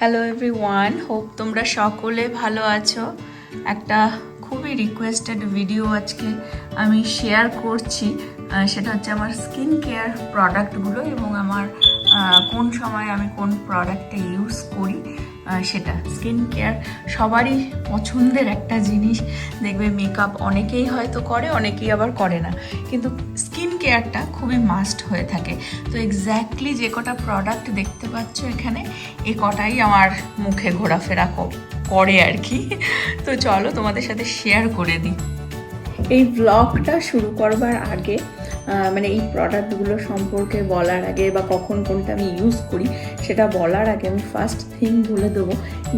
Hello everyone, hope তোমরা সকলে ভালো আছো। একটা খুবই রিকোয়েস্টেড ভিডিও আজকে আমি শেয়ার করছি। সেটা হচ্ছে আমার স্কিন কেয়ার প্রোডাক্টগুলো এবং আমার কোন সময় আমি কোন প্রোডাক্টটা ইউজ করি। সেটা স্কিন কেয়ার সবারই পছন্দের একটা জিনিস। দেখবে মেকআপ অনেকেই হয়তো করে, অনেকেই আবার করে না, কিন্তু স্কিন কেয়ারটা খুবই মাস্ট হয়ে থাকে। তো এক্স্যাক্টলি যে কটা প্রোডাক্ট দেখতে পাচ্ছ এখানে, এ কটাই আমার মুখে ঘোরাফেরা করে আর কি। তো চলো তোমাদের সাথে শেয়ার করে দিই। এই ব্লগটা শুরু করবার আগে মানে এই প্রোডাক্টগুলো সম্পর্কে বলার আগে বা কখন কোনটা আমি ইউজ করি সেটা বলার আগে আমি ফার্স্ট থিং বলে দেবো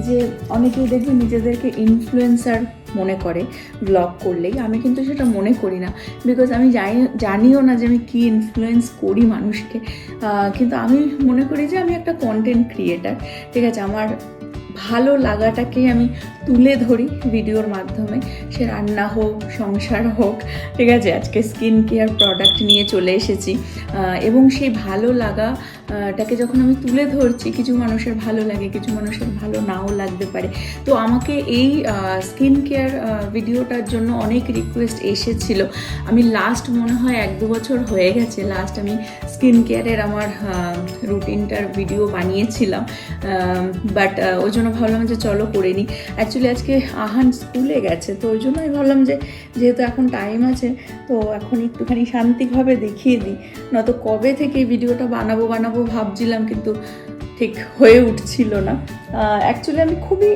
যে অনেকেই দেখবে নিজেদেরকে ইনফ্লুয়েন্সার মনে করে ব্লগ করলেই। আমি কিন্তু সেটা মনে করি না, বিকজ আমি জানিও না যে আমি কী ইনফ্লুয়েন্স করি মানুষকে। কিন্তু আমি মনে করি যে আমি একটা কন্টেন্ট ক্রিয়েটার, ঠিক আছে। আমার ভালো লাগাটাকেই আমি তুলে ধরি ভিডিওর মাধ্যমে, সে রান্না হোক, সংসার হোক, ঠিক আছে। আজকে স্কিন কেয়ার প্রোডাক্ট নিয়ে চলে এসেছি এবং সেই ভালো লাগাটাকে যখন আমি তুলে ধরছি, কিছু মানুষের ভালো লাগে, কিছু মানুষের ভালো নাও লাগতে পারে। তো আমাকে এই স্কিন কেয়ার ভিডিওটার জন্য অনেক রিকোয়েস্ট এসেছিল। আমি লাস্ট মনে হয় 1-2 বছর হয়ে গেছে লাস্ট আমি স্কিন কেয়ারের আমার রুটিনটার ভিডিও বানিয়েছিলাম, বাট ওই জন্য ভাবলাম যে চলো করে নিই। অ্যাকচুয়ালি আজকে আহান স্কুলে গেছে, তো ওই জন্য আমি ভাবলাম যে যেহেতু এখন টাইম আছে তো এখন একটুখানি শান্তিভাবে দেখিয়ে দিই। নয়তো কবে থেকে এই ভিডিওটা বানাবো ভাবছিলাম, কিন্তু ঠিক হয়ে উঠছিল না। অ্যাকচুয়ালি আমি খুবই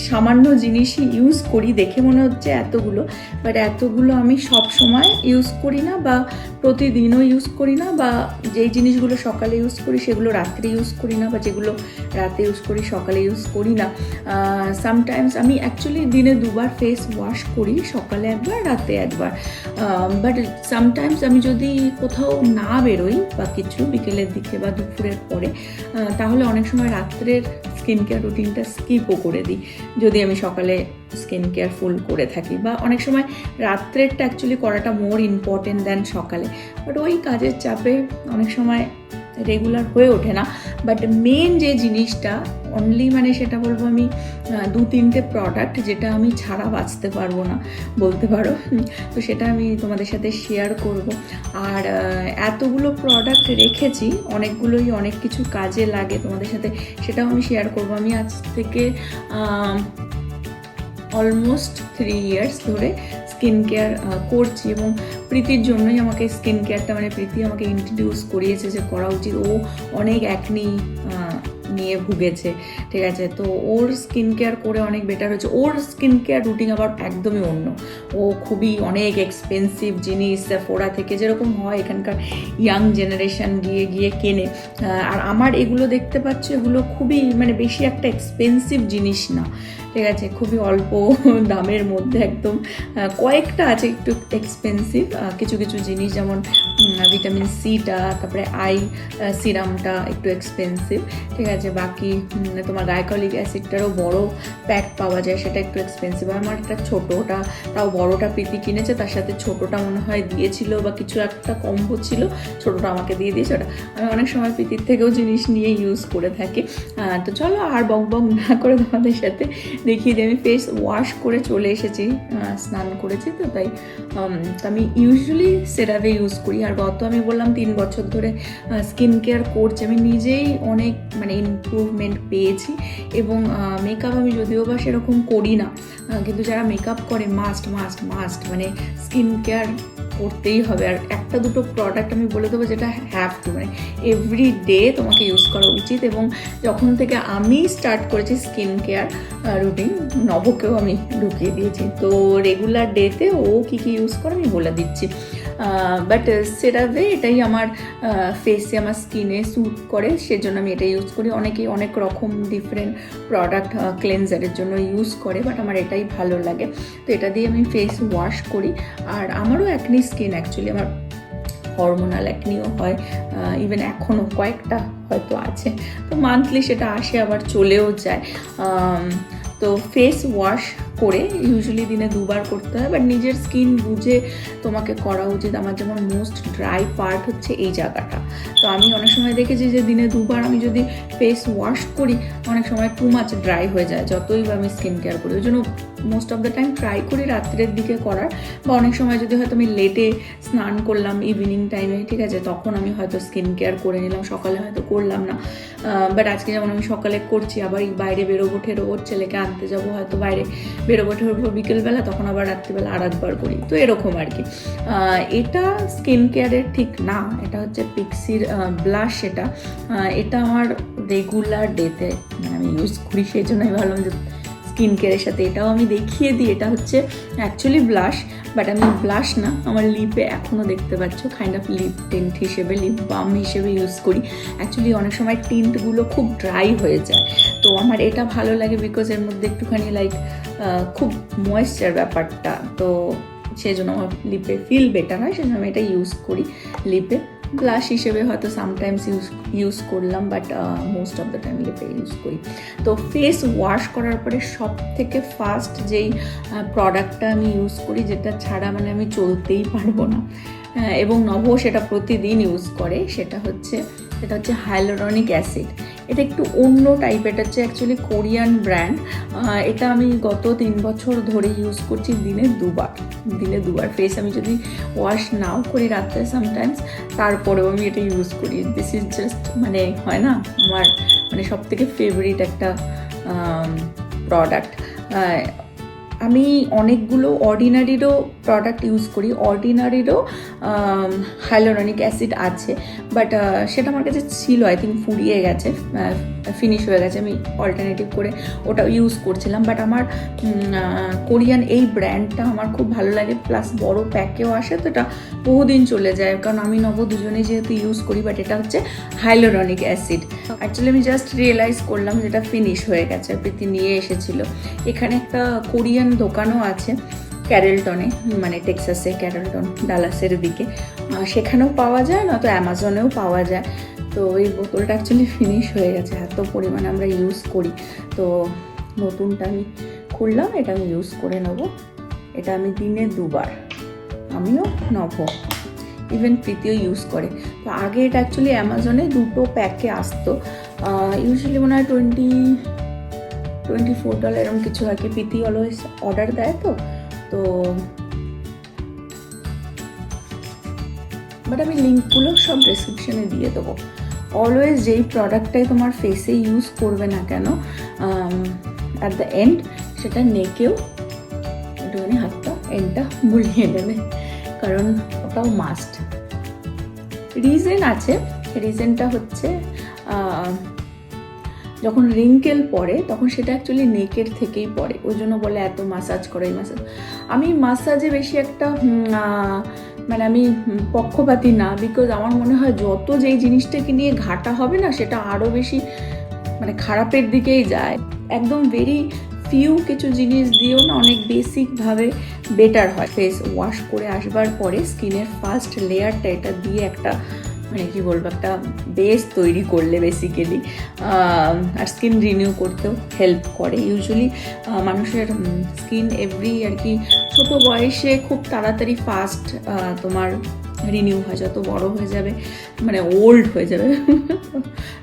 সামান্য জিনিসই ইউজ করি, দেখে মনে হচ্ছে এতগুলো, বাট এতগুলো আমি সব সময় ইউজ করি না, বা প্রতিদিনও ইউজ করি না, বা যেই জিনিসগুলো সকালে ইউজ করি সেগুলো রাত্রে ইউজ করি না, বা যেগুলো রাতে ইউজ করি সকালে ইউজ করি না। সামটাইমস আমি অ্যাকচুয়ালি দিনে 2বার ফেস ওয়াশ করি, সকালে একবার, রাতে একবার। বাট সামটাইমস আমি যদি কোথাও না বেরোই বা কিছু বিকেলের দিকে বা দুপুরের পরে, তাহলে অনেক সময় রাত্রের স্কিন কেয়ার রুটিনটা স্কিপও করে দিই যদি আমি সকালে স্কিন কেয়ার ফুল করে থাকি, বা অনেক সময় রাত্রেরটা অ্যাকচুয়ালি করাটা মোর ইম্পর্টেন্ট দেন সকালে। বাট ওই কাজের চাপে অনেক সময় রেগুলার হয়ে ওঠে না। বাট মেন যে জিনিসটা অনলি, মানে সেটা বলবো আমি 2-3টে প্রোডাক্ট যেটা আমি ছাড়া বাঁচতে পারবো না বলতে পারো। তো সেটা আমি তোমাদের সাথে শেয়ার করব। আর এতগুলো প্রোডাক্ট রেখেছি, অনেকগুলোই অনেক কিছু কাজে লাগে তোমাদের সাথে, সেটাও আমি শেয়ার করব। আমি আজ থেকে অলমোস্ট 3 ইয়ার্স ধরে স্কিন কেয়ার করছি, এবং প্রীতির জন্যই আমাকে স্কিন কেয়ারটা, মানে প্রীতি আমাকে ইন্ট্রোডিউস করিয়েছে যে করা উচিত। ও অনেক অ্যাকনি নিয়ে ভুগেছে, ঠিক আছে। তো ওর স্কিন কেয়ার করে অনেক বেটার হয়েছে। ওর স্কিন কেয়ার রুটিন আবার একদমই অন্য। ও খুবই অনেক এক্সপেন্সিভ জিনিস সেফোরা থেকে যেরকম হয় এখানকার ইয়াং জেনারেশন গিয়ে কেনে। আর আমার এগুলো দেখতে পাচ্ছ, এগুলো খুবই মানে বেশি একটা এক্সপেন্সিভ জিনিস না, ঠিক আছে। খুবই অল্প দামের মধ্যে একদম। কয়েকটা আছে একটু এক্সপেন্সিভ কিছু জিনিস, যেমন ভিটামিন সিটা, তারপরে আই সিরামটা একটু এক্সপেন্সিভ, ঠিক আছে। বাকি তোমার গাইকলিক অ্যাসিডটারও বড় প্যাক পাওয়া যায়, সেটা একটু এক্সপেন্সিভ। আমার একটা ছোটোটা, তাও বড়োটা প্রীতি কিনেছে, তার সাথে ছোটোটা মনে হয় দিয়েছিল বা কিছু একটা কম্বো ছিল, ছোটোটা আমাকে দিয়ে দিয়েছে। ওটা আমি অনেক সময় প্রীতির থেকেও জিনিস নিয়ে ইউজ করে থাকি। তো চলো আর বক না করে তোমাদের সাথে দেখিয়ে দিই। আমি ফেস ওয়াশ করে চলে এসেছি, স্নান করেছি, তো তাই আমি ইউজুয়ালি সেরাভে ইউজ করি। আর আমি বললাম 3 বছর ধরে স্কিন কেয়ার করছি, আমি নিজেই অনেক মানে ইমপ্রুভমেন্ট পেয়েছি। এবং মেকআপ আমি যদিও বা সেরকম করি না, কিন্তু যারা মেকআপ করে মাস্ট মানে স্কিন কেয়ার করতেই হবে। আর 1-2 প্রোডাক্ট আমি বলে দেবো যেটা হ্যাভ টু, মানে এভরি ডে তোমাকে ইউজ করা উচিত। এবং যখন থেকে আমি স্টার্ট করেছি স্কিন কেয়ার রুটিন, নবকেও আমি ঢুকিয়ে দিয়েছি। তো রেগুলার ডেতে ও কী ইউজ করে আমি বলে দিচ্ছি। বাট সেরাভে এটাই আমার ফেসে, আমার স্কিনে স্যুট করে, সেজন্য আমি এটা ইউজ করি। অনেকেই অনেক রকম ডিফারেন্ট প্রোডাক্ট ক্লেনজারের জন্য ইউজ করে, বাট আমার এটাই ভালো লাগে। তো এটা দিয়ে আমি ফেস ওয়াশ করি। আর আমারও অ্যাকনি স্কিন, অ্যাকচুয়ালি আমার হরমোনাল অ্যাকনিও হয়, ইভেন এখনও কয়েকটা হয়তো আছে। তো মান্থলি সেটা আসে আবার চলেও যায়। তো ফেস ওয়াশ করে ইউজুয়ালি দিনে 2 বার করতে হয়, বাট নিজের স্কিন বুঝে তোমাকে করা উচিত। আমার যেমন মোস্ট ড্রাই পার্ট হচ্ছে এই জায়গাটা, তো আমি অনেক সময় দেখেছি যে দিনে 2 বার আমি যদি ফেস ওয়াশ করি অনেক সময় টু মাচ ড্রাই হয়ে যায় যতই বা আমি স্কিন কেয়ার করি। ওই জন্য most of the time try করি রাত্রের দিকে করার, বা অনেক সময় যদি হয়তো আমি লেটে স্নান করলাম ইভিনিং টাইমে, ঠিক আছে, তখন আমি হয়তো স্কিন কেয়ার করে নিলাম, সকালে হয়তো করলাম না। বাট আজকে যেমন আমি সকালে করছি, আবার বাইরে বেরোবো ঠেরোবো, ছেলেকে আনতে যাবো হয়তো বাইরে, বেরোবো ঠেরোবো বিকেলবেলা, তখন আবার রাত্রিবেলা আর একবার করি, তো এরকম আর কি। এটা স্কিন কেয়ারের ঠিক না, এটা হচ্ছে পিক্সির ব্লাশ। এটা আমার রেগুলার ডেতে আমি ইউজ করি, সেই জন্য আমি ভাবলাম যে স্কিন কেয়ারের সাথে এটাও আমি দেখিয়ে দিই। এটা হচ্ছে অ্যাকচুয়ালি ব্লাশ, বাট আমি ব্লাশ না, আমার লিপে এখনও দেখতে পাচ্ছ কাইন্ড অফ লিপ টিন্ট হিসেবে, লিপ বাম হিসেবে ইউজ করি। অ্যাকচুয়ালি অনেক সময় টিন্টগুলো খুব ড্রাই হয়ে যায়, তো আমার এটা ভালো লাগে বিকজ এর মধ্যে একটুখানি লাইক খুব ময়েশ্চার ব্যাপারটা, তো সেই জন্য আমার লিপে ফিল বেটার হয়, সেই জন্য আমি এটা ইউজ করি লিপে। ব্লাশ হিসেবে হয়তো সামটাইমস ইউজ করলাম, but most of the time লিপে ইউজ করি। তো ফেস ওয়াশ করার পরে সব থেকে ফার্স্ট যেই প্রোডাক্টটা আমি ইউজ করি, যেটা ছাড়া মানে আমি চলতেই পারবো না, এবং নভ সেটা প্রতিদিন ইউজ করে, সেটা হচ্ছে হাইলোরনিক অ্যাসিড। এটা একটু অন্য টাইপের, এটা হচ্ছে অ্যাকচুয়ালি কোরিয়ান ব্র্যান্ড। এটা আমি গত 3 বছর ধরে ইউজ করছি দিনে 2 বার। ফেস আমি যদি ওয়াশ নাও করি রাত্রে সামটাইমস, তারপরেও আমি এটা ইউজ করি। দিস ইজ জাস্ট মানে হয় না আমার মানে সব থেকে ফেভারিট একটা প্রোডাক্ট। আমি অনেকগুলো অর্ডিনারিরও প্রোডাক্ট ইউজ করি, অর্ডিনারিরও হাইলোরনিক অ্যাসিড আছে, বাট সেটা আমার কাছে ছিল, আই থিঙ্ক ফুরিয়ে গেছে, ফিনিশ হয়ে গেছে, আমি অল্টারনেটিভ করে ওটা ইউজ করছিলাম। বাট আমার কোরিয়ান এই ব্র্যান্ডটা আমার খুব ভালো লাগে, প্লাস বড় প্যাকেও আসে, তো এটা বহুদিন চলে যায়, কারণ আমি নব দুজনেই যেহেতু ইউজ করি। বাট এটা হচ্ছে হাইলোরনিক অ্যাসিড। অ্যাকচুয়ালি আমি জাস্ট রিয়েলাইজ করলাম যেটা ফিনিশ হয়ে গেছে, প্রীতি নিয়ে এসেছিল। এখানে একটা কোরিয়ান দোকানও আছে ক্যারেলটনে, মানে টেক্সাসে ক্যারেলটন, ডালাসের দিকে, সেখানেও পাওয়া যায়, না তো অ্যামাজনেও পাওয়া যায়। তো এই বোতলটা অ্যাকচুয়ালি ফিনিশ হয়ে গেছে, এত পরিমাণে আমরা ইউজ করি। তো নতুনটা আমি খুললাম, এটা আমি ইউজ করে নেব। এটা আমি দিনে 2 বার, আমিও নব, ইভেন প্রীতিও ইউজ করে। তো আগে এটা অ্যাকচুয়ালি অ্যামাজনে 2টো প্যাকে আসতো, ইউজুয়ালি মনে হয় $24 এরকম কিছু আর কি। প্রীতি অলওয়েজ অর্ডার দেয়, তো বাট আমি লিঙ্কগুলো সব ডেসক্রিপশনে দিয়ে দেবো। অলওয়েজ যেই প্রোডাক্টটাই তোমার ফেসে ইউজ করবে না কেন, অ্যাট দ্য এন্ড সেটা নেকেও একটুখানি হাতটা এন্ডটা বুলিয়ে নেবে, কারণ ওটাও মাস্ট। রিজন আছে, রিজনটা হচ্ছে যখন রিঙ্কেল পড়ে তখন সেটা অ্যাকচুয়ালি নেকের থেকেই পড়ে, ওই জন্য বলে এত মাসাজ করে। আমি মাসাজে বেশি একটা মানে আমি পক্ষপাতী না, বিকজ আমার মনে হয় যত যেই জিনিসটাকে নিয়ে ঘাটা হবে না, সেটা আরও বেশি মানে খারাপের দিকেই যায়। একদম ভেরি ফিউ কিছু জিনিস দিয়েও না অনেক বেসিকভাবে বেটার হয়। ফেস ওয়াশ করে আসবার পরে স্কিনের ফার্স্ট লেয়ারটা এটা দিয়ে একটা মানে কী বলবো, একটা বেস তৈরি করলে বেসিক্যালি, আর স্কিন রিনিউ করতেও হেল্প করে। ইউজুয়ালি মানুষের স্কিন এভরি আর কি ছোটো বয়সে খুব তাড়াতাড়ি ফাস্ট তোমার রিনিউ হয়, যত বড় হয়ে যাবে মানে ওল্ড হয়ে যাবে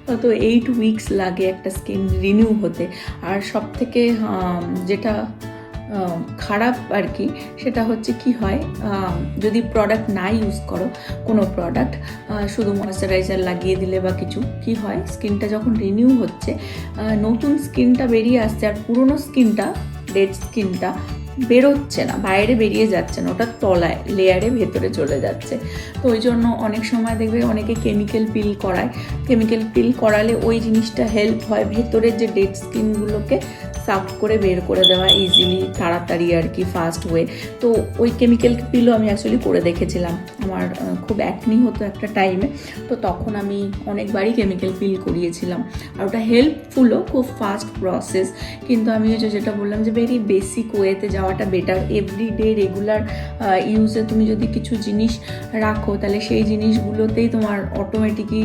তত 8 উইকস লাগে একটা স্কিন রিনিউ হতে। আর সব থেকে যেটা খারাপ আর কি, সেটা হচ্ছে কি হয়, যদি প্রোডাক্ট না ইউজ করো, কোনো প্রোডাক্ট শুধু ময়েশ্চারাইজার লাগিয়ে দিলে বা কিছু, কি হয় স্কিনটা যখন রিনিউ হচ্ছে, নতুন স্কিনটা বেরিয়ে আসছে, আর পুরনো স্কিনটা, ডেড স্কিনটা বেরোচ্ছে না, বাইরে বেরিয়ে যাচ্ছে না, ওটা তলায় লেয়ারে ভেতরে চলে যাচ্ছে। তো ওই জন্য অনেক সময় দেখবে অনেকে কেমিক্যাল পিল করায়, কেমিক্যাল পিল করালে ওই জিনিসটা হেল্প হয় ভেতরের যে ডেড স্কিনগুলোকে সাফ করে বের করে দেওয়া ইজিলি, তাড়াতাড়ি আর কি, ফাস্ট ওয়ে। তো ওই কেমিক্যাল পিলও আমি অ্যাকচুয়ালি করে দেখেছিলাম, আমার খুব অ্যাকনি হতো একটা টাইমে, তো তখন আমি অনেকবারই কেমিক্যাল পিল করিয়েছিলাম, আর ওটা হেল্পফুলও, খুব ফাস্ট প্রসেস। কিন্তু আমি যেটা বললাম যে ভেরি বেসিক ওয়েতে যাওয়াটা বেটার। এভরিডে রেগুলার ইউজে তুমি যদি কিছু জিনিস রাখো, তাহলে সেই জিনিসগুলোতেই তোমার অটোমেটিকই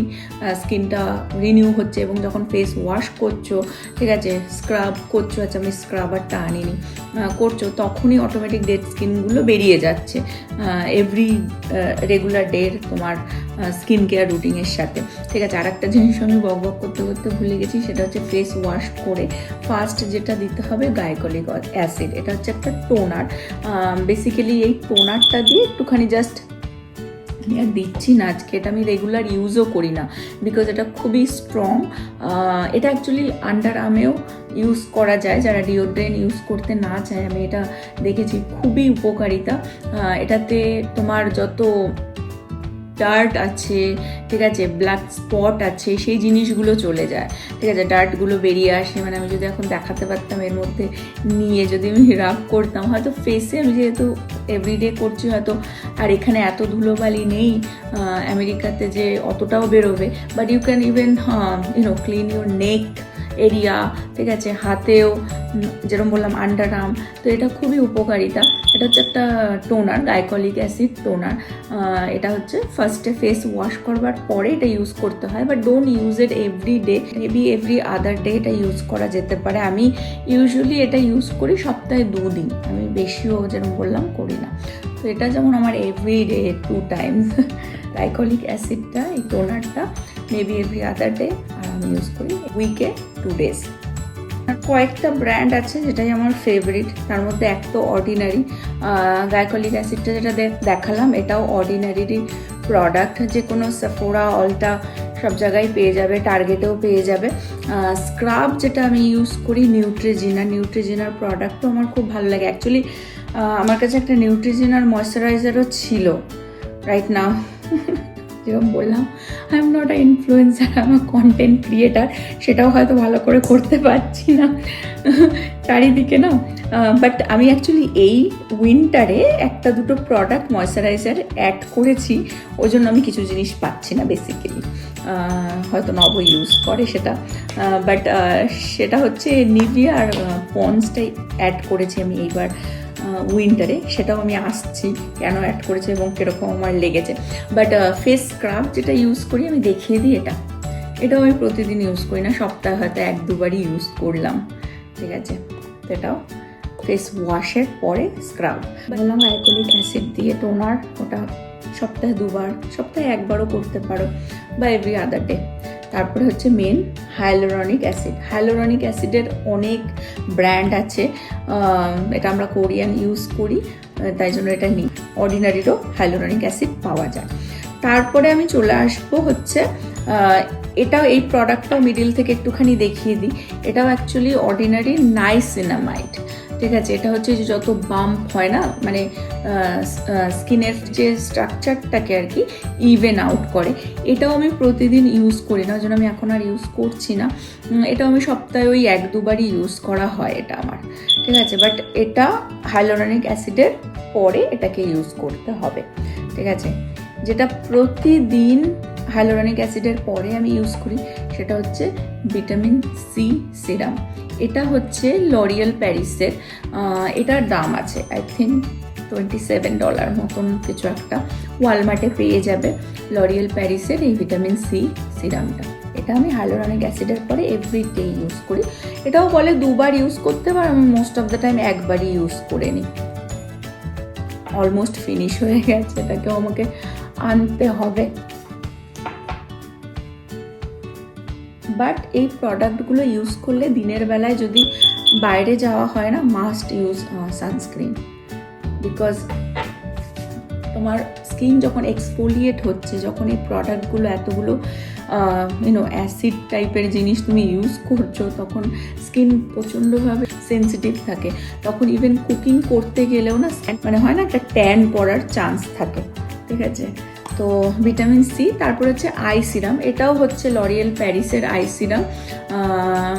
স্কিনটা রিনিউ হচ্ছে, এবং যখন ফেস ওয়াশ করছো, ঠিক আছে, স্ক্রাব করছো, করছো, আচ্ছা আমি স্ক্রাবারটা আনিনি, করছো, তখনই অটোমেটিক ডেড স্কিনগুলো বেরিয়ে যাচ্ছে এভরি রেগুলার ডের তোমার স্কিন কেয়ার রুটিনের সাথে। ঠিক আছে, আর একটা জিনিস আমি বক করতে করতে ভুলে গেছি, সেটা হচ্ছে ফেস ওয়াশ করে ফার্স্ট যেটা দিতে হবে গ্লাইকোলিক অ্যাসিড। এটা হচ্ছে একটা টোনার। বেসিক্যালি এই টোনারটা দিয়ে একটুখানি জাস্ট আমি আর দিচ্ছি না আজকে, এটা আমি রেগুলার ইউজও করি না বিকজ এটা খুবই স্ট্রং। এটা অ্যাকচুয়ালি আন্ডার আর্মেও ইউজ করা যায়, যারা ডিওড্রেন্ট ইউজ করতে না চায়, আমি এটা দেখেছি খুবই উপকারিতা। এটাতে তোমার যত ডার্ট আছে, ঠিক আছে, ব্ল্যাক স্পট আছে, সেই জিনিসগুলো চলে যায়। ঠিক আছে, ডার্টগুলো বেরিয়ে আসে। মানে আমি যদি এখন দেখাতে পারতাম এর মধ্যে নিয়ে যদি আমি রাব করতাম, হয়তো ফেসে আমি যেহেতু এভরিডে করছি হয়তো আর এখানে এত ধুলোবালি নেই, আমেরিকাতে যে অতটাও বেরোবে, but you can even clean your neck area, ঠিক আছে, হাতেও যেরকম বললাম আন্ডার আর্ম। তো এটা খুবই উপকারিতা। এটা হচ্ছে একটা টোনার, গ্লাইকোলিক অ্যাসিড টোনার। এটা হচ্ছে ফার্স্টে ফেস ওয়াশ করবার পরে এটা ইউজ করতে হয়, but don't use it every day, maybe every other day এটা ইউজ করা যেতে পারে। আমি ইউজুয়ালি এটা ইউজ করি সপ্তাহে 2 দিন, আমি বেশিও যেরকম বললাম করি না। তো এটা যেমন আমার এভরি ডে 2 টাইমস গ্লাইকোলিক অ্যাসিডটা, এই টোনারটা মেবি এভরি আদার ডে, আর আমি ইউজ করি উইকে 2 ডেজ। কয়েকটা ব্র্যান্ড আছে যেটাই আমার ফেভারিট, তার মধ্যে এক তো অর্ডিনারি। গ্লাইকোলিক অ্যাসিডটা যেটা দেখালাম এটাও অর্ডিনারিরই প্রোডাক্ট, যে কোনো সেফোরা, অলটা সব জায়গায় পেয়ে যাবে, টার্গেটেও পেয়ে যাবে। স্ক্রাব যেটা আমি ইউজ করি নিউট্রিজিনার প্রোডাক্টও আমার খুব ভালো লাগে। অ্যাকচুয়ালি আমার কাছে একটা নিউট্রিজিনার ময়শ্চারাইজারও ছিল রাইট নাও। যেরকম বললাম I am not a influencer, I am a content creator, সেটাও হয়তো ভালো করে করতে পারছি না চারিদিকে না। বাট আমি অ্যাকচুয়ালি এই উইন্টারে 1-2 প্রোডাক্ট ময়শ্চারাইজার অ্যাড করেছি, ওই জন্য আমি কিছু জিনিস পাচ্ছি না বেসিক্যালি। হয়তো নব ইউজ করে সেটা, বাট সেটা হচ্ছে নিভিয়া আর পন্ডসটাই অ্যাড করেছি আমি এইবার উইন্টারে, সেটাও আমি আসছি কেন অ্যাড করেছে এবং কীরকম আমার লেগেছে। বাট ফেস স্ক্রাব যেটা ইউজ করি আমি দেখিয়ে দিই, এটাও আমি প্রতিদিন ইউজ করি না, সপ্তাহে হয়তো 1-2বারই ইউজ করলাম। ঠিক আছে, তো এটাও ফেস ওয়াশের পরে স্ক্রাব বললাম গ্লাইকোলিক অ্যাসিড দিয়ে টোনার, ওটা সপ্তাহে 2বার, সপ্তাহে 1বারও করতে পারো বা এভরি আদার ডে। তারপরে হচ্ছে মেন হাইলোরনিক অ্যাসিড। হাইলোরনিক অ্যাসিডের অনেক ব্র্যান্ড আছে, এটা আমরা কোরিয়ান ইউজ করি তাই জন্য এটা নিই। অর্ডিনারিরও হাইলোরনিক অ্যাসিড পাওয়া যায়। তারপরে আমি চলে আসবো হচ্ছে এটাও, এই প্রোডাক্টটাও মিডিল থেকে একটুখানি দেখিয়ে দিই। এটাও অ্যাকচুয়ালি অর্ডিনারি নাইসিনামাইড। ঠিক আছে, এটা হচ্ছে যে যত বাম্প হয় না, মানে স্কিনের যে স্ট্রাকচারটাকে আর কি ইভেন আউট করে, এটাও আমি প্রতিদিন ইউজ করি না, ওই জন্য আমি এখন আর ইউজ করছি না। এটাও আমি সপ্তাহে ওই 1-2বারই ইউজ করা হয় এটা আমার। ঠিক আছে, বাট এটা হাইলোরনিক অ্যাসিডের পরে এটাকে ইউজ করতে হবে। ঠিক আছে, যেটা প্রতিদিন হাইলোরনিক অ্যাসিডের পরে আমি ইউজ করি সেটা হচ্ছে ভিটামিন সি সিরাম। এটা হচ্ছে লরিয়াল প্যারিসের, এটার দাম আছে আই থিঙ্ক $27 মতন কিছু একটা, ওয়ালমার্টে পেয়ে যাবে লরিয়াল প্যারিসের এই ভিটামিন সি সিরামটা। এটা আমি হাইলোরনিক অ্যাসিডের পরে এভরিডে ইউজ করি। এটাও বলে 2বার ইউজ করতে পার, আমি মোস্ট অফ দ্য টাইম 1বারই ইউজ করে নিই। অলমোস্ট ফিনিশ হয়ে গেছে, এটাকেও আমাকে আনতে হবে। বাট এই প্রোডাক্টগুলো ইউজ করলে দিনের বেলায় যদি বাইরে যাওয়া হয় না, মাস্ট ইউজ সানস্ক্রিন, বিকজ তোমার স্কিন যখন এক্সফোলিয়েট হচ্ছে, যখন এই প্রোডাক্টগুলো এতগুলো অ্যাসিড টাইপের জিনিস তুমি ইউজ করছো, তখন স্কিন প্রচণ্ডভাবে সেন্সিটিভ থাকে। তখন ইভেন কুকিং করতে গেলেও না, মানে হয় না একটা ট্যান পড়ার চান্স থাকে। ঠিক আছে, তো ভিটামিন সি। তারপর হচ্ছে আই সিরাম, এটাও হচ্ছে লরিয়াল প্যারিসের আই সিরাম,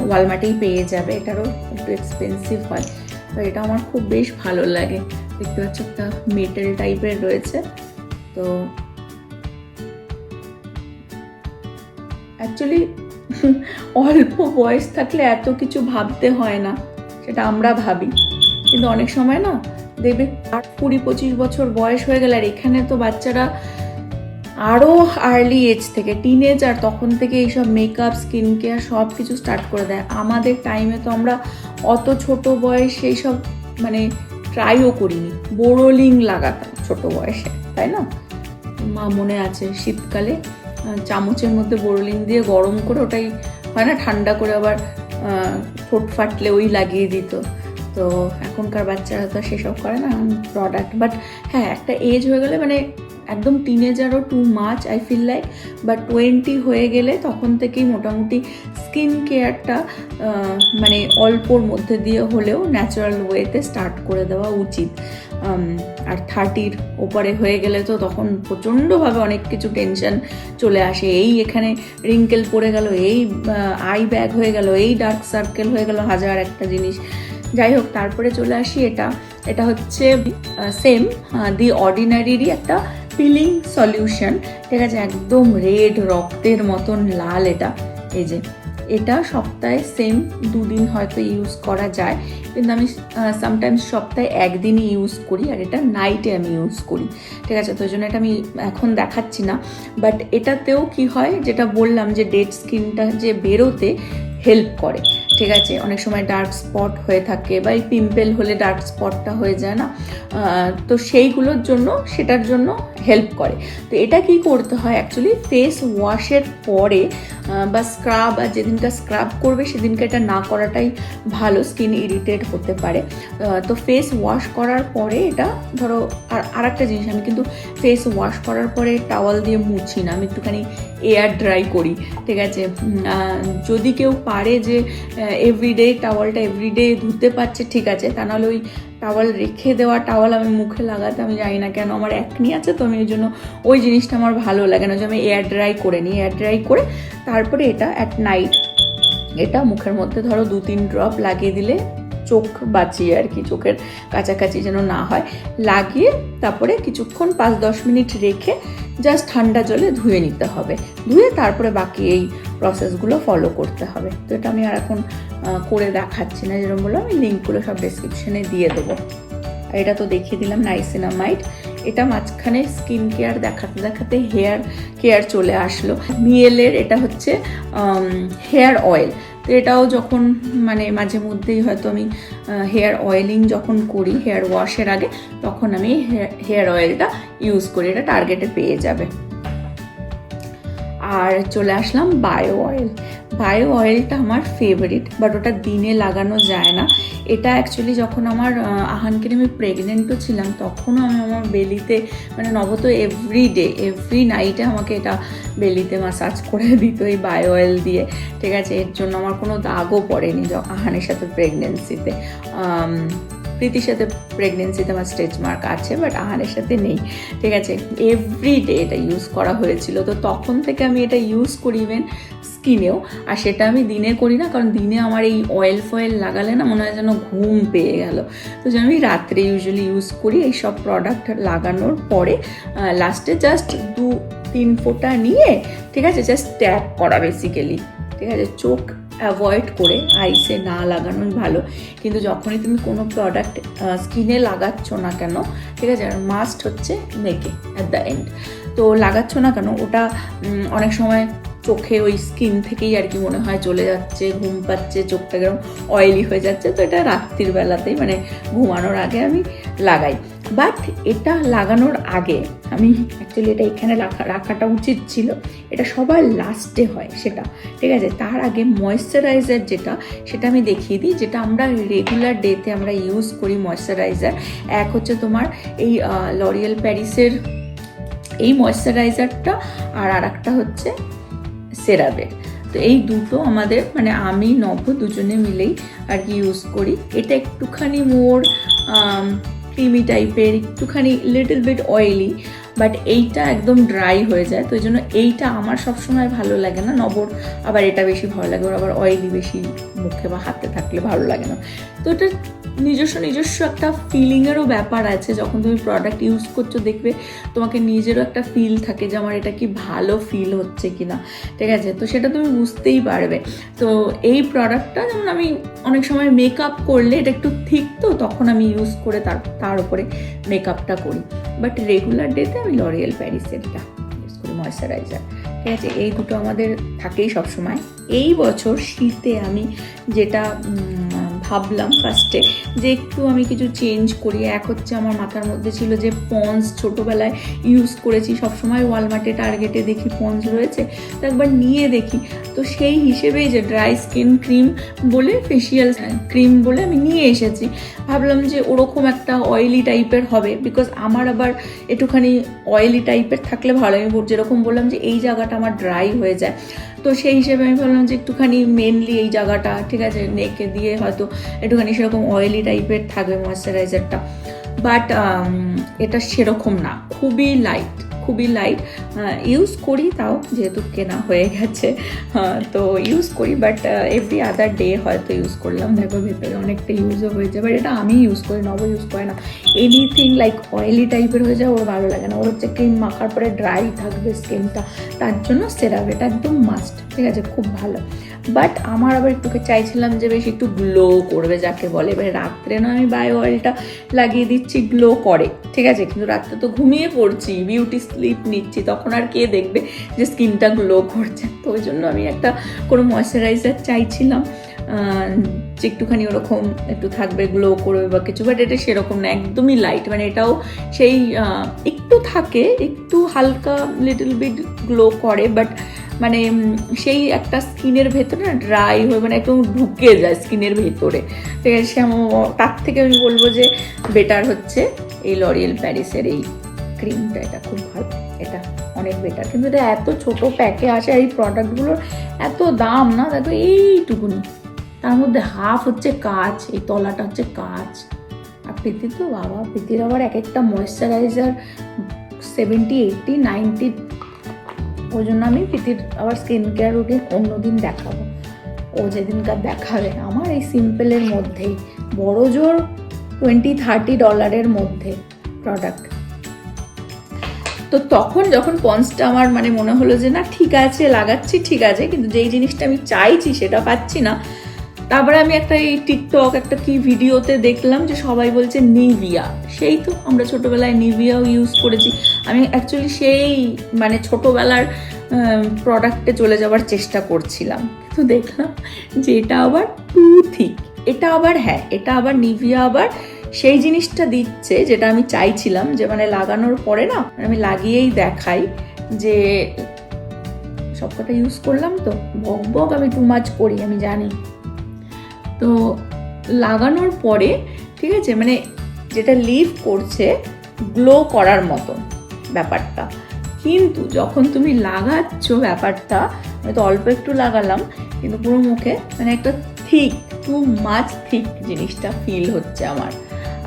ওয়ালমার্টেই পেয়ে যাবে। এটারও একটু এক্সপেন্সিভ হয়, তো এটা আমার খুব বেশ ভালো লাগে। দেখতে পাচ্ছ একটা মেটাল টাইপের রয়েছে। তো অ্যাকচুয়ালি অল্প বয়স থাকলে এত কিছু ভাবতে হয় না, সেটা আমরা ভাবি, কিন্তু অনেক সময় না দেখবে 20-25 বছর বয়স হয়ে গেলে, আর এখানে তো বাচ্চারা আরও আর্লি এজ থেকে টিনেজার তখন থেকে এইসব মেকআপ স্কিন কেয়ার সব কিছু স্টার্ট করে দেয়। আমাদের টাইমে তো আমরা অত ছোট বয়সে এইসব মানে ট্রাইও করিনি, বোরোলিং লাগাতাম ছোট বয়সে, তাই না? মা মনে আছে শীতকালে চামচের মধ্যে বোরোলিং দিয়ে গরম করে, ওটাই হয় না ঠান্ডা করে আবার ঠোঁট ফাটলে ওই লাগিয়ে দিত। তো এখনকার বাচ্চারা তো সেসব করে না প্রোডাক্ট। বাট হ্যাঁ, একটা এজ হয়ে গেলে মানে একদম টিনেজারও too much I feel like, but 20 হয়ে গেলে তখন থেকেই মোটামুটি স্কিন কেয়ারটা মানে অল্পর মধ্যে দিয়ে হলেও ন্যাচারাল ওয়েতে স্টার্ট করে দেওয়া উচিত। আর 30-র ওপরে হয়ে গেলে তো তখন প্রচণ্ডভাবে অনেক কিছু টেনশন চলে আসে। এই এখানে রিঙ্কেল পড়ে গেল, এই আই ব্যাগ হয়ে গেল, এই ডার্ক সার্কেল হয়ে গেল, হাজার একটা জিনিস। যাই হোক, তারপরে চলে আসি এটা হচ্ছে সেম দি অর্ডিনারিরই একটা পিলিং সলিউশন, ঠিক আছে? একদম রেড রক্তের মতন লাল এটা। এই যে এটা সপ্তাহে সেম 2 দিন হয়তো ইউজ করা যায়, কিন্তু আমি সামটাইমস সপ্তাহে 1 দিনই ইউজ করি, আর এটা নাইটে আমি ইউজ করি, ঠিক আছে? তো ওই জন্য এটা আমি এখন দেখাচ্ছি না। বাট এটাতেও কি হয়, যেটা বললাম যে ডেড স্কিনটা যে বেরোতে হেল্প করে, ঠিক আছে? অনেক সময় ডার্ক স্পট হয়ে থাকে বা এই পিম্পল হলে ডার্ক স্পটটা হয়ে যায় না, তো সেইগুলোর জন্য সেটার জন্য হেল্প করে। তো এটা কি করতে হয় অ্যাকচুয়ালি, ফেস ওয়াশের পরে বা স্ক্রাব, আর যেদিনটা স্ক্রাব করবে সেদিনকে এটা না করাটাই ভালো, স্কিন ইরিটেট হতে পারে। তো ফেস ওয়াশ করার পরে এটা ধরো, আর একটা জিনিস, আমি কিন্তু ফেস ওয়াশ করার পরে টাওয়াল দিয়ে মুছি না, আমি একটুখানি এয়ার ড্রাই করি, ঠিক আছে? যদি কেউ পারে যে এভরিডে টাওয়ালটা এভরিডে ধুতে পারছে, ঠিক আছে, তা নাহলে ওই টাওয়াল রেখে দেওয়া টাওয়াল আমি মুখে লাগাতে আমি জানি না কেন, আমার একনি আছে, তো আমি ওই জন্য ওই জিনিসটা আমার ভালো লাগে না, যে আমি এয়ার ড্রাই করে নিই। এয়ার ড্রাই করে তারপরে এটা অ্যাট নাইট এটা মুখের মধ্যে ধরো 2-3 ড্রপ লাগিয়ে দিলে, চোখ বাঁচিয়ে আর কি, চোখের কাছাকাছি যেন না হয়, লাগিয়ে তারপরে কিছুক্ষণ 5-10 মিনিট রেখে জাস্ট ঠান্ডা জলে ধুয়ে নিতে হবে। ধুয়ে তারপরে বাকি এই প্রসেসগুলো ফলো করতে হবে। তো এটা আমি আর এখন করে দেখাচ্ছি না, যেরকম বললাম আমি লিঙ্কগুলো সব ডেসক্রিপশনে দিয়ে দেবো। আর এটা তো দেখিয়ে দিলাম নাইসিনামাইড। এটা মাঝখানে স্কিন কেয়ার দেখাতে দেখাতে হেয়ার কেয়ার চলে আসলো। মিয়েলের এটা হচ্ছে হেয়ার অয়েল। তো এটাও যখন মানে মাঝে মধ্যেই হয়তো আমি হেয়ার অয়েলিং যখন করি হেয়ার ওয়াশের আগে, তখন আমি হেয়ার অয়েলটা ইউজ করি, এটা টার্গেটে পেয়ে যাবে। আর চলে আসলাম বায়ো অয়েল। বায়ো অয়েলটা আমার ফেভারিট, বাট ওটা দিনে লাগানো যায় না। এটা অ্যাকচুয়ালি যখন আমার আহানকে আমি প্রেগনেন্টও ছিলাম, তখনও আমি আমার বেলিতে মানে নবত এভরি নাইটে আমাকে এটা বেলিতে মাসাজ করে দিত এই বায়ো অয়েল দিয়ে, ঠিক আছে? এর জন্য আমার কোনো দাগও পড়েনি আহানের সাথে প্রেগনেন্সিতে। প্রীতির সাথে প্রেগনেন্সিতে আমার স্ট্রেচ মার্ক আছে, বাট আহানের সাথে নেই, ঠিক আছে? এভরিডে এটা ইউজ করা হয়েছিল, তো তখন থেকে আমি এটা ইউজ করি ইভেন স্কিনেও। আর সেটা আমি দিনে করি না, কারণ দিনে আমার এই অয়েল ফয়েল লাগালে না মনে হয় যেন ঘুম পেয়ে গেল, তো যেন আমি রাত্রে ইউজুয়ালি ইউজ করি। এই সব প্রোডাক্ট লাগানোর পরে লাস্টে জাস্ট 2-3 ফোঁটা নিয়ে, ঠিক আছে, জাস্ট ট্যাপ করা বেসিক্যালি, ঠিক আছে? চোখ অ্যাভয়েড করে আইসে না লাগানোই ভালো। কিন্তু যখনই তুমি কোনো প্রোডাক্ট স্কিনে লাগাচ্ছ না কেন, ঠিক আছে, আর মাস্ট হচ্ছে নেকে অ্যাট দ্য এন্ড, তো লাগাচ্ছ না কেন, ওটা অনেক সময় চোখে ওই স্কিন থেকেই আর কি মনে হয় চলে যাচ্ছে, ঘুম পাচ্ছে, চোখটা কেরম অয়েলি হয়ে যাচ্ছে। তো এটা রাত্রির বেলাতেই মানে ঘুমানোর আগে আমি লাগাই। বাট এটা লাগানোর আগে আমি অ্যাকচুয়ালি এটা এখানে রাখাটা উচিত ছিল, এটা সবার লাস্টে হয় সেটা, ঠিক আছে? তার আগে ময়েশ্চারাইজার সেটা আমি দেখিয়ে দিই, যেটা আমরা রেগুলার ডেতে আমরা ইউজ করি ময়েশ্চারাইজার। এক হচ্ছে তোমার এই লরিয়েল প্যারিসের এই ময়েশ্চারাইজারটা, আর একটা হচ্ছে সেরাভের। তো এই দুটো আমাদের মানে আমি নব দুজনে মিলেই আর কি ইউজ করি। এটা একটুখানি মোর ক্রিমি টাইপের, একটুখানি লিটল বিট অয়েলি, বাট এইটা একদম ড্রাই হয়ে যায়, তো এই জন্য এইটা আমার সবসময় ভালো লাগে না। নবর আবার এটা বেশি ভালো লাগে, ওর আবার অয়েলি বেশি মুখে বা হাতে থাকলে ভালো লাগে না। তো এটা নিজস্ব একটা ফিলিংয়েরও ব্যাপার আছে। যখন তুমি প্রোডাক্ট ইউজ করছো দেখবে তোমাকে নিজেরও একটা ফিল থাকে যে আমার এটা কি ভালো ফিল হচ্ছে কি না, ঠিক আছে? তো সেটা তুমি বুঝতেই পারবে। তো এই প্রোডাক্টটা যেমন আমি অনেক সময় মেকআপ করলে এটা একটু থিক, তো তখন আমি ইউজ করে তার উপরে মেকআপটা করি। বাট রেগুলার ডেতে আমি লরিয়েল প্যারিসের এটা ইউজ করি। ময়েশ্চারাইজার, ঠিক আছে। এই দুটো আমাদের থাকেই সবসময়। এই বছর শীতে আমি যেটা ভাবলাম ফার্স্টে যে একটু আমি কিছু চেঞ্জ করি। এক হচ্ছে আমার মাথার মধ্যে ছিল যে পন্স ছোটোবেলায় ইউজ করেছি, সবসময় ওয়ালমার্টে টার্গেটে দেখি পন্স রয়েছে, তো একবার নিয়ে দেখি। তো সেই হিসেবেই যে ড্রাই স্কিন ক্রিম বলে, ফেসিয়াল ক্রিম বলে আমি নিয়ে এসেছি। ভাবলাম যে ওরকম একটা অয়েলি টাইপের হবে, বিকজ আমার আবার একটুখানি অয়েলি টাইপের থাকলে ভালো। আমি যেরকম বললাম যে এই জায়গাটা আমার ড্রাই হয়ে যায়, তো সেই হিসেবে আমি ভাবলাম যে একটুখানি মেনলি এই জায়গাটা, ঠিক আছে, নেকে দিয়ে হয়তো একটুখানি সেরকম অয়েলি টাইপের থাকবে ময়েশ্চারাইজারটা। বাট এটা সেরকম না, খুবই লাইট ইউজ করি, তাও যেহেতু কেনা হয়ে গেছে তো ইউজ করি, বাট এভরি আদার ডে হয়তো ইউজ করলাম। দেখো ভেতরে অনেকটা ইউজও হয়ে যায়, বাট এটা আমি ইউজ করি, নব ইউজ করে না। এনিথিং লাইক অয়েলি টাইপের হয়ে যায় ওর ভালো লাগে না, ওর হচ্ছে ক্রিম মাখার পরে ড্রাই থাকবে স্কিনটা, তার জন্য সেরাম এটা একদম মাস্ট, ঠিক আছে, খুব ভালো। বাট আমার আবার একটুকে চাইছিলাম যে বেশ একটু গ্লো করবে যাকে বলে। এবার রাত্রে না আমি বায়ো অয়েলটা লাগিয়ে দিচ্ছি, গ্লো করে, ঠিক আছে, কিন্তু রাত্রে তো ঘুমিয়ে পড়ছি, বিউটি স্লিপ নিচ্ছি, তখন আর কে দেখবে যে স্কিনটা গ্লো করছে। তো ওই জন্য আমি একটা কোনো ময়েশ্চারাইজার চাইছিলাম যে একটুখানি ওরকম একটু থাকবে, গ্লো করবে বা কিছু, বাট এটা সেরকম না, একদমই লাইট। মানে এটাও সেই একটু থাকে, একটু হালকা লিটল বিট গ্লো করে, বাট মানে সেই একটা স্কিনের ভেতরে না ড্রাই হয়ে মানে একদম ঢুকে যায় স্কিনের ভেতরে, ঠিক আছে। তার থেকে আমি বলবো যে বেটার হচ্ছে এই লরিয়েল প্যারিসের এই ক্রিমটা, এটা খুব ভালো, এটা অনেক বেটার। কিন্তু এটা এত ছোট প্যাকে আসে, এই প্রোডাক্টগুলোর এত দাম না, দেখো এইটুকুনি, তার মধ্যে হাফ হচ্ছে কাঁচ, এই তলাটা হচ্ছে কাঁচ। আর প্রীতি তো বাবা, প্রীতির আবার এক একটা ময়েশ্চারাইজার 70, 80, 90, ওই জন্য আমি প্রীতির আবার স্কিন কেয়ার রুটিন অন্যদিন দেখাবো, ও যেদিনকার দেখাবে। আমার এই সিম্পলের মধ্যেই বড় জোর $20-30 মধ্যে প্রোডাক্ট। তো তখন যখন পন্সটা আমার মানে মনে হলো যে না ঠিক আছে লাগাচ্ছি, ঠিক আছে, কিন্তু যেই জিনিসটা আমি চাইছি সেটা পাচ্ছি না। তারপরে আমি একটা এই টিকটক একটা কি ভিডিওতে দেখলাম যে সবাই বলছে নিভিয়া, সেই তো আমরা ছোটোবেলায় নিভিয়াও ইউজ করেছি। আমি অ্যাকচুয়ালি সেই মানে ছোটোবেলার প্রোডাক্টে চলে যাওয়ার চেষ্টা করছিলাম, কিন্তু দেখলাম যে এটা আবার টু থিক। এটা আবার হ্যাঁ, এটা আবার নিভিয়া আবার সেই জিনিসটা দিচ্ছে যেটা আমি চাইছিলাম, যে মানে লাগানোর পরে না আমি লাগিয়েই দেখাই যে সবকটা ইউজ করলাম। তো বক আমি টু মাচ করি, আমি জানি। তো লাগানোর পরে ঠিক আছে, মানে যেটা লিভ করছে গ্লো করার মতো ব্যাপারটা, কিন্তু যখন তুমি লাগাচ্ছ ব্যাপারটা, আমি তো অল্প একটু লাগালাম, কিন্তু পুরো মুখে মানে একটা থিক, টু মাচ থিক জিনিসটা ফিল হচ্ছে আমার।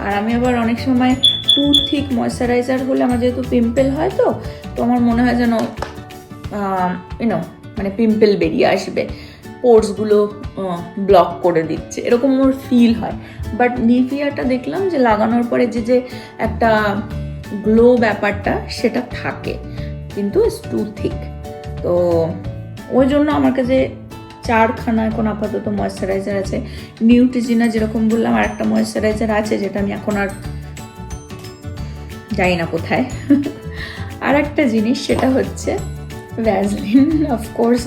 আর আমি আবার অনেক সময় টু থিক ময়েশ্চারাইজার হলে আমার যেহেতু পিম্পল হয়, তো আমার মনে হয় যেন ইউনো মানে পিম্পল বেরিয়ে আসবে, পোর্সগুলো ব্লক করে দিচ্ছে, এরকম ওর ফিল হয়। বাট নিভিয়াটা দেখলাম যে লাগানোর পরে যে একটা গ্লো ব্যাপারটা সেটা থাকে, কিন্তু ইটস টু থিক। তো ওই জন্য আমার কাছে 4খানা এখন আপাতত ময়েশ্চারাইজার আছে। নিউট্রিজিনা যেরকম বললাম, আর একটা ময়েশ্চারাইজার আছে যেটা আমি এখন আর জানি না কোথায়। আর একটা জিনিস সেটা হচ্ছে ভ্যাসলিন। অফকোর্স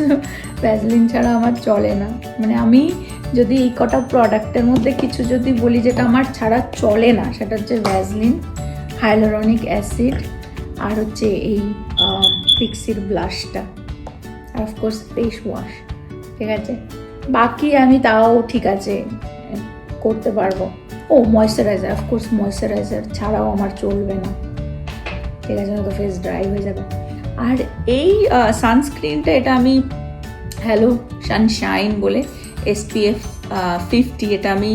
ভ্যাসলিন ছাড়া আমার চলে না। মানে আমি যদি এই কটা প্রোডাক্টের মধ্যে কিছু যদি বলি যেটা আমার ছাড়া চলে না, সেটা হচ্ছে ভ্যাসলিন, হাইলোরনিক অ্যাসিড, আর হচ্ছে এই ফিক্সির ব্লাশটা, আর অফকোর্স ফেস ওয়াশ, ঠিক আছে। বাকি আমি তাও ঠিক আছে করতে পারবো। ও ময়েশ্চারাইজার, অফকোর্স ময়েশ্চারাইজার ছাড়াও আমার চলবে না, ঠিক আছে, তো ফেস ড্রাই হয়ে যাবে। আর এই সানস্ক্রিনটা, এটা আমি হ্যালো সানশাইন বলে SPF 50, এটা আমি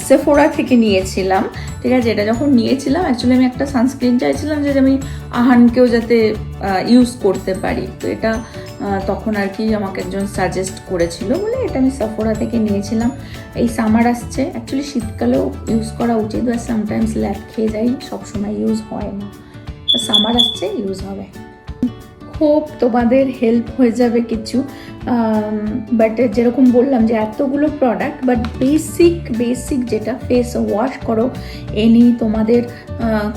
সেফোরা থেকে নিয়েছিলাম, ঠিক আছে। এটা যখন নিয়েছিলাম অ্যাকচুয়ালি আমি একটা সানস্ক্রিন চাইছিলাম যে আমি আহানকেও যাতে ইউজ করতে পারি, তো এটা তখন আর কি আমাকে একজন সাজেস্ট করেছিল বলে এটা আমি সেফোরা থেকে নিয়েছিলাম। এই সামার আসছে, অ্যাকচুয়ালি শীতকালেও ইউজ করা উচিত, বা সামটাইমস ল্যাব খেয়ে যাই, সবসময় ইউজ হয় না, সামার আসছে ইউজ হবে। হোপ তোমাদের হেল্প হয়ে যাবে কিছু। বাট যেরকম বললাম যে এতগুলো প্রোডাক্ট, বাট বেসিক যেটা ফেস ওয়াশ করো এনি তোমাদের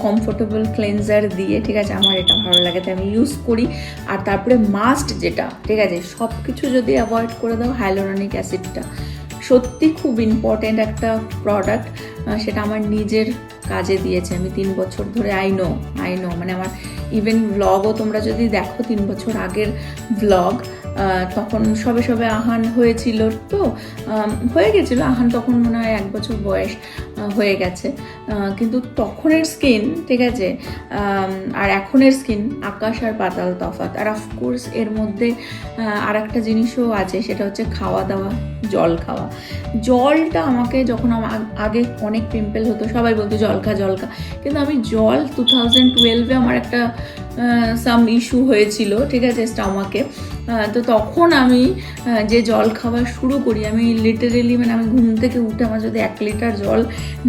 কমফোর্টেবল ক্লেনজার দিয়ে, ঠিক আছে, আমার এটা ভালো লাগে তাই আমি ইউজ করি। আর তারপরে মাস্ট যেটা, ঠিক আছে, সব কিছু যদি অ্যাভয়েড করে দাও, হাইলোরনিক অ্যাসিডটা সত্যি খুব ইম্পর্ট্যান্ট একটা প্রোডাক্ট। সেটা আমার নিজের কাজে দিয়েছে। আমি 3 বছর ধরে আই নো মানে আমার ইভেন ভ্লগও তোমরা যদি দেখো 3 বছর আগের ভ্লগ, তখন সবে আহান হয়েছিল, তো হয়ে গেছিলো আহান, তখন মনে হয় 1 বছর বয়স হয়ে গেছে, কিন্তু তখনের স্কিন, ঠিক আছে, আর এখনের স্কিন আকাশ আর পাতাল তফাৎ। আর অফকোর্স এর মধ্যে আর একটা জিনিসও আছে, সেটা হচ্ছে খাওয়া দাওয়া, জল খাওয়া। জলটা আমাকে যখন আগে অনেক পিম্পল হতো, সবাই বলতো জল খা, কিন্তু আমি জল 2012-এ আমার একটা সাম ইস্যু হয়েছিল, ঠিক আছে, স্টমাকে। তো তখন আমি যে জল খাওয়া শুরু করি, আমি লিটারেলি মানে আমি ঘুম থেকে উঠে আমার যদি 1 লিটার জল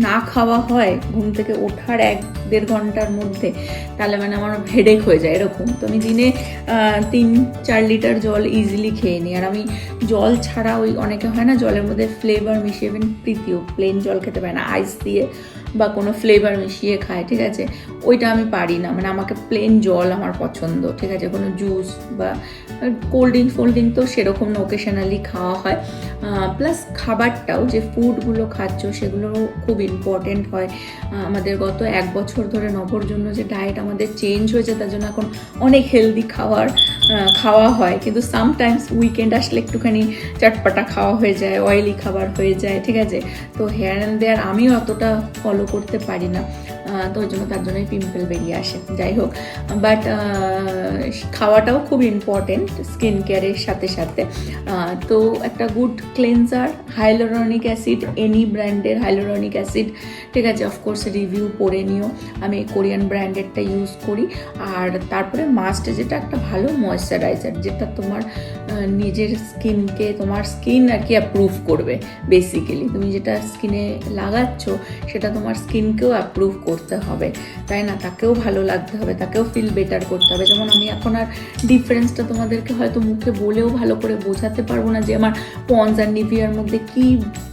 না খাওয়া হয় ঘুম থেকে ওঠার 1-1.5 ঘন্টার মধ্যে, তাহলে মানে আমার হেডেক হয়ে যায় এরকম। তো আমি দিনে 3-4 লিটার জল ইজিলি খেয়ে নিই। আর আমি জল ছাড়া ওই অনেকে হয় না জলের মধ্যে ফ্লেভার মিশিয়ে, ইভেন প্রীতিও প্লেন জল খেতে পারে না, আইস দিয়ে বা কোনো ফ্লেভার মিশিয়ে খায়, ঠিক আছে, ওইটা আমি পারি না। মানে আমাকে প্লেন জল আমার পছন্দ, ঠিক আছে, কোনো জুস বা কোল্ড ড্রিঙ্ক তো সেরকম না, ওকেশনালি খাওয়া হয়। প্লাস খাবারটাও, যে ফুডগুলো খাচ্ছ সেগুলো খুব ইম্পর্টেন্ট হয়। আমাদের গত 1 বছর ধরে নবর জন্য যে ডায়েট আমাদের চেঞ্জ হয়েছে, তার জন্য এখন অনেক হেলদি খাওয়া হয়, কিন্তু সামটাইমস উইকেন্ড আসলে একটুখানি চটপাটা খাওয়া হয়ে যায়, অয়েলি খাবার হয়ে যায়, ঠিক আছে। তো হেয়ার অ্যান্ড দেয়ার আমিও অতটা ফলো করতে পারি না, তো ওই জন্য তার জন্যই পিম্পল বেরিয়ে আসে। যাই হোক, বাট খাওয়াটাও খুব ইম্পর্টেন্ট স্কিন কেয়ারের সাথে সাথে। তো একটা good cleanser, hyaluronic acid, any ব্র্যান্ডের হাইলোরনিক অ্যাসিড, ঠিক আছে, অফকোর্স রিভিউ পড়ে নিও। আমি কোরিয়ান ব্র্যান্ডেরটা ইউজ করি। আর তারপরে মাস্ট যেটা একটা ভালো ময়েশ্চারাইজার, যেটা তোমার নিজের স্কিনকে, তোমার স্কিন আর কি অ্যাপ্রুভ করবে। বেসিক্যালি তুমি যেটা স্কিনে লাগাচ্ছ সেটা তোমার স্কিনকেও অ্যাপ্রুভ করতে হবে, তাই না, তাকেও ভালো লাগতে হবে, তাকেও ফিল বেটার করতে হবে। যেমন আমি এখন আর ডিফারেন্সটা তোমাদেরকে হয়তো মুখে বলেও ভালো করে বোঝাতে পারবো না যে আমার পন্স আর নিভিয়ার মধ্যে কি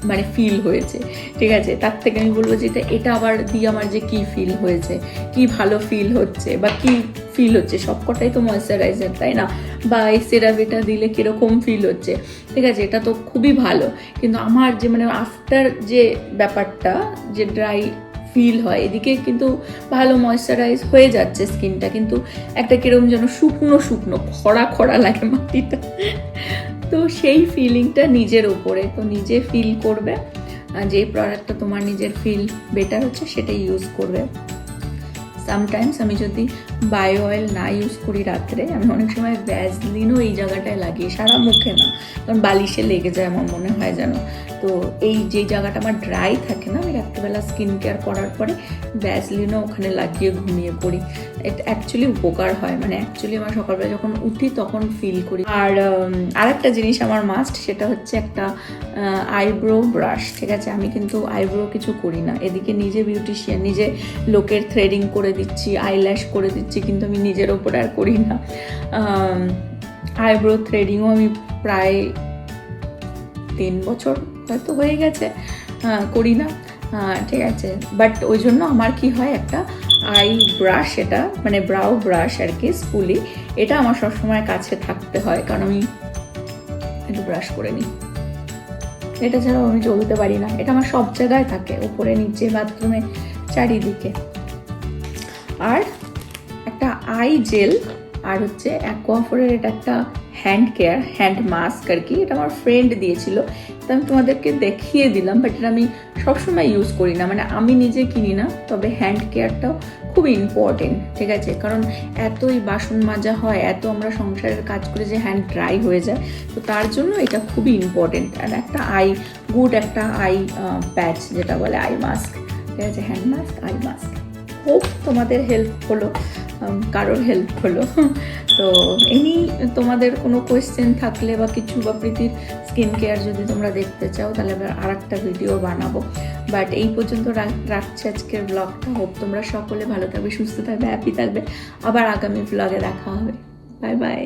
মানে ফিল হয়েছে, ঠিক আছে। তার থেকে আমি বলবো যে এটা আবার দিয়ে আমার যে কি ফিল হয়েছে, কি ভালো ফিল হচ্ছে বা কি ফিল হচ্ছে, সবকটাই তো ময়েশ্চারাইজার, তাই না, বা এই সেরাভিটা দিলে কীরকম ফিল হচ্ছে, ঠিক আছে, এটা তো খুবই ভালো। কিন্তু আমার যে মানে আফটার যে ব্যাপারটা, যে ড্রাই ফিল হয়, এদিকে কিন্তু ভালো ময়েশ্চারাইজ হয়ে যাচ্ছে স্কিনটা, কিন্তু একটা কিরকম যেন শুকনো খরা লাগে মাটিটা। তো সেই ফিলিংটা নিজের উপরে, তো নিজে ফিল করবে, যে প্রোডাক্টটা তোমার নিজের ফিল বেটার হচ্ছে সেটাই ইউজ করবে। সামটাইমস আমি যদি বায়ো অয়েল না ইউজ করি রাত্রে, আমি অনেক সময় ভ্যাসলিনও এই জায়গাটায় লাগিয়ে, সারা মুখে না, কারণ বালিশে লেগে যায় আমার মনে হয় যেন। তো এই যে জায়গাটা আমার ড্রাই থাকে না, আমি রাত্রিবেলা স্কিন কেয়ার করার পরে ভ্যাসলিনও ওখানে লাগিয়ে ঘুমিয়ে পড়ি। এটা অ্যাকচুয়ালি উপকার হয়, মানে অ্যাকচুয়ালি আমার সকালবেলা যখন উঠি তখন ফিল করি। আর একটা জিনিস আমার মাস্ট, সেটা হচ্ছে একটা আইব্রো ব্রাশ, ঠিক আছে। আমি কিন্তু আইব্রো কিছু করি না, এদিকে নিজে বিউটিশিয়ান, নিজে লোকের থ্রেডিং করে দিচ্ছি, আইল্যাশ করে দিচ্ছি, কিন্তু আমি নিজের ওপর আর করি না। আইব্রো থ্রেডিংও আমি প্রায় 3 বছর হয়তো হয়ে গেছে করি না, ঠিক আছে। বাট ওই জন্য আমার কি হয়, একটা আই ব্রাশ, এটা মানে ব্রাউ ব্রাশ আর কি, স্পুলি, এটা আমার সবসময় কাছে থাকতে হয়, কারণ আমি একটু ব্রাশ করে নিই, এটা ছাড়াও আমি চলতে পারি না। এটা আমার সব জায়গায় থাকে, উপরে নিচে, বাথরুমে, চারিদিকে। আর একটা আই জেল, আর হচ্ছে অ্যাকোয়াফোরের এটা একটা হ্যান্ড মাস্ক আর কি, এটা আমার ফ্রেন্ড দিয়েছিল, তো আমি তোমাদেরকে দেখিয়ে দিলাম, বাট এটা আমি সবসময় ইউজ করি না, মানে আমি নিজে কিনি না, তবে হ্যান্ড কেয়ারটাও খুব ইম্পর্টেন্ট, ঠিক আছে, কারণ এতই বাসন মাজা হয়, এত আমরা সংসারের কাজ করে যে হ্যান্ড ড্রাই হয়ে যায়, তো তার জন্য এটা খুবই ইম্পর্টেন্ট। আর একটা একটা আই প্যাচ, যেটা বলে আই মাস্ক, ঠিক আছে, hand mask, eye mask. Hope তোমাদের হেল্প হলো, কারোর হেল্প হলো। তো এনি তোমাদের কোনো কোয়েশ্চেন থাকলে বা কিছু, বা প্রীতির স্কিন কেয়ার যদি তোমরা দেখতে চাও, তাহলে আর একটা ভিডিও বানাবো। বাট এই পর্যন্ত রাখছি আজকের ব্লগটা। হোপ তোমরা সকলে ভালো থাকবে, সুস্থ থাকবে, হ্যাপি থাকবে। আবার আগামী ব্লগে দেখা হবে। Bye bye.